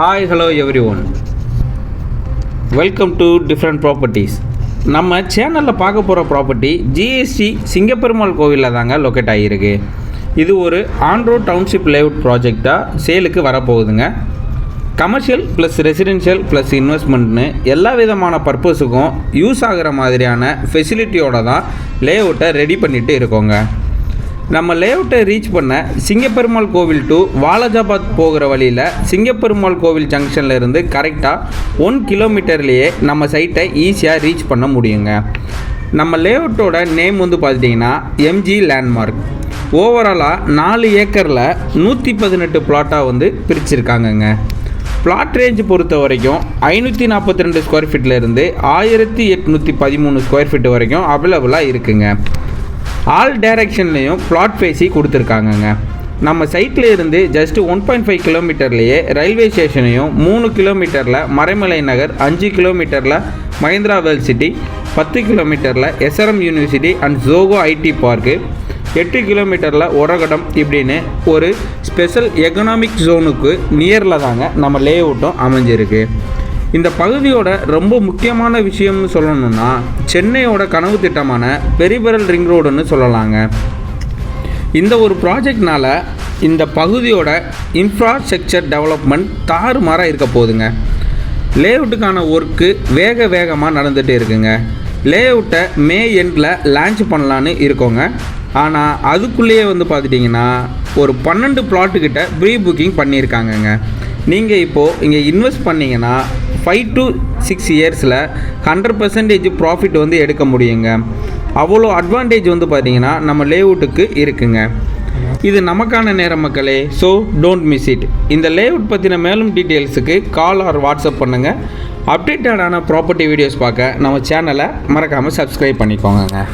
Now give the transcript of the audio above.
Hi hello every one, welcome to different properties. நம்ம சேனலில் பார்க்க போகிற ப்ராப்பர்ட்டி ஜிஎஸ்டி சிங்கப்பெருமாள் கோவிலில் தாங்க லொக்கேட் ஆகியிருக்கு. இது ஒரு ஆன்ரோட் டவுன்ஷிப் லேஅவுட் ப்ராஜெக்டாக சேலுக்கு வரப்போகுதுங்க. கமர்ஷியல் ப்ளஸ் ரெசிடென்ஷியல் ப்ளஸ் இன்வெஸ்ட்மெண்ட்னு எல்லா விதமான பர்பஸுக்கும் யூஸ் ஆகிற மாதிரியான ஃபெசிலிட்டியோடு தான் லேஅவுட்டை ரெடி பண்ணிவிட்டு இருக்கோங்க. நம்ம லேஅவுட்டை ரீச் பண்ண சிங்கப்பெருமாள் கோவில் டு வாலாஜாபாத் போகிற வழியில் சிங்கப்பெருமாள் கோவில் ஜங்ஷனில் இருந்து கரெக்டாக 1 கிலோமீட்டர்லேயே நம்ம சைட்டை ஈஸியாக ரீச் பண்ண முடியுங்க. நம்ம லேஅவுட்டோட நேம் பார்த்திட்டிங்கன்னா எம்ஜி லேண்ட்மார்க். ஓவராலாக 4 ஏக்கரில் 118 பிளாட்டாக பிரிச்சிருக்காங்கங்க. பிளாட் ரேஞ்சு பொறுத்த வரைக்கும் 542 ஸ்கொயர் ஃபீட்லேருந்து 1813 ஸ்கொயர் ஃபீட் வரைக்கும் அவைலபிளாக இருக்குங்க. ஆல் டைரக்ஷன்லேயும் பிளாட் ஃபேஸி கொடுத்துருக்காங்கங்க. நம்ம சைட்டில் இருந்து ஜஸ்ட்டு 1.5 கிலோமீட்டர்லேயே ரயில்வே ஸ்டேஷனையும், 3 கிலோமீட்டரில் மறைமலை நகர், 5 கிலோமீட்டரில் மஹிந்திரா வேர்ல்ட் சிட்டி, 10 கிலோமீட்டரில் SRM university and Zoho IT பார்க்கு, 8 கிலோமீட்டரில் ஒரகடம் இப்படின்னு ஒரு ஸ்பெஷல் எக்கனாமிக் ஜோனுக்கு நியரில் தாங்க நம்ம லேஅவுட்டும் அமைஞ்சிருக்கு. இந்த பகுதியோட ரொம்ப முக்கியமான விஷயம்னு சொல்லணும்னா சென்னையோட கனவு திட்டமான பெரிபெரல் ரிங் ரோடுன்னு சொல்லலாங்க. இந்த ஒரு ப்ராஜெக்ட்னால இந்த பகுதியோட இன்ஃப்ராஸ்ட்ரக்சர் டெவலப்மெண்ட் தாறுமாறாக இருக்க போகுதுங்க. லேஅவுட்டுக்கான ஒர்க்கு வேகமாக நடந்துகிட்டு இருக்குங்க. லேஅவுட்டை மே எண்டில் லான்ச் பண்ணலான்னு இருக்கோங்க. ஆனால் அதுக்குள்ளேயே பார்த்துட்டிங்கன்னா ஒரு 12 பிளாட்டுக்கிட்ட ப்ரீ புக்கிங் பண்ணியிருக்காங்கங்க. நீங்கள் இப்போது இங்கே இன்வெஸ்ட் பண்ணிங்கன்னா 5 to 6 இயர்ஸில் 100% ப்ராஃபிட் எடுக்க முடியுங்க. அவ்வளோ அட்வான்டேஜ் பார்த்திங்கன்னா நம்ம லேஅவுட்டுக்கு இருக்குங்க. இது நமக்கான நேரம் மக்களே. So don't miss it. இந்த லேஅவுட் பற்றின மேலும் டீட்டெயில்ஸுக்கு கால் ஆர் வாட்ஸ்அப் பண்ணுங்கள். அப்டேட்டடான ப்ராப்பர்ட்டி வீடியோஸ் பார்க்க நம்ம சேனலை மறக்காமல் சப்ஸ்கிரைப் பண்ணிக்கோங்க.